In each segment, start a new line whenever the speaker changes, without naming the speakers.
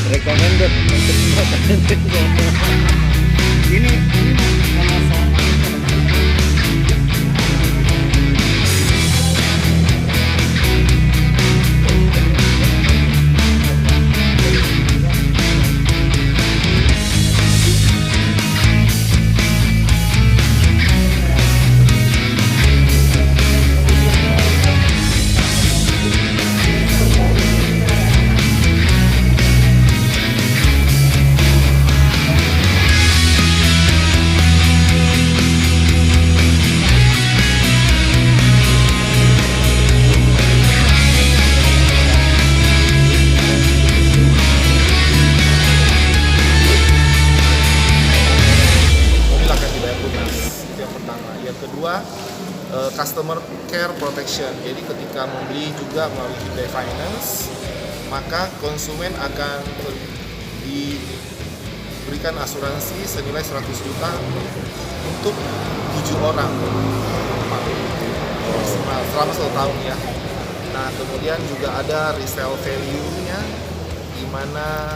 recommended untuk recommended. Ini
kedua, customer care protection. Jadi ketika membeli juga melalui Hyundai Finance, maka konsumen akan diberikan asuransi senilai 100 juta untuk 7 orang maksimal selama 1 tahun ya. Nah, kemudian juga ada resale value-nya, di mana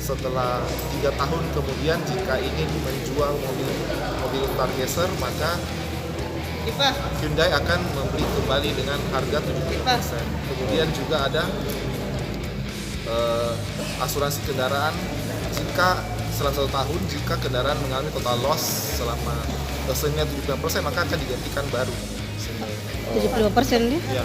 setelah 3 tahun kemudian jika ingin menjual mobil Stargazer, maka Hyundai akan membeli kembali dengan harga 70%. Kemudian juga ada asuransi kendaraan jika selama 1 tahun, jika kendaraan mengalami total loss selama senilai 70%, maka akan digantikan baru.
75% nih?
Ya.